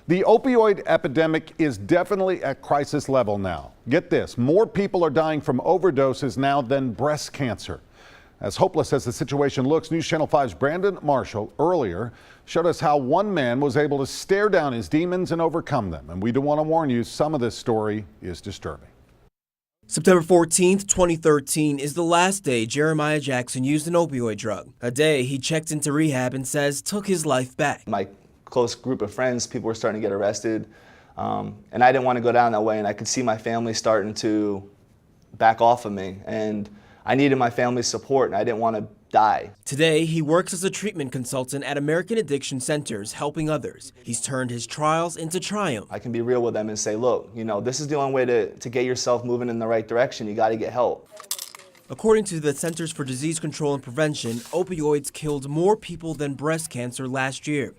The opioid epidemic is definitely at crisis level now. Get this, more people are dying from overdoses now than breast cancer. As hopeless as the situation looks, News Channel 5's Brandon Marshall earlier showed us how one man was able to stare down his demons and overcome them. And we do want to warn you, some of this story is disturbing. September 14th, 2013 is the last day Jeremiah Jackson used an opioid drug. A day he checked into rehab and says took his life back. My close group of friends, people were starting to get arrested, and I didn't want to go down that way, and I could see my family starting to back off of me, and I needed my family's support, and I didn't want to die. Today, he works as a treatment consultant at American addiction centers, helping others. He's turned his trials into triumph. I can be real with them and say, look, you know, this is the only way to get yourself moving in the right direction. You got to get help. According to the Centers for Disease Control and Prevention, opioids killed more people than breast cancer last year.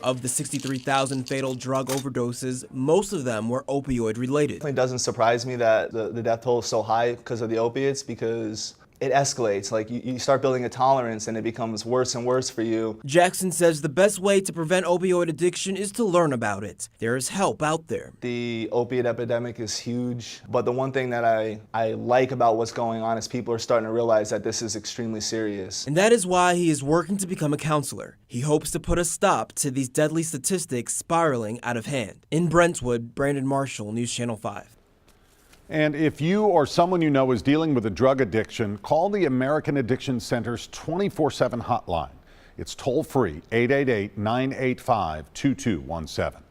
Of the 63,000 fatal drug overdoses, most of them were opioid related. It doesn't surprise me that the death toll is so high because of the opiates, because it escalates. Like you start building a tolerance and it becomes worse and worse for you. Jackson says the best way to prevent opioid addiction is to learn about it. There is help out there. The opiate epidemic is huge, but the one thing that I like about what's going on is people are starting to realize that this is extremely serious. And that is why he is working to become a counselor. He hopes to put a stop to these deadly statistics spiraling out of hand. In Brentwood, Brandon Marshall, News Channel 5. And if you or someone you know is dealing with a drug addiction, call the American Addiction Center's 24/7 hotline. It's toll free, 888-985-2217.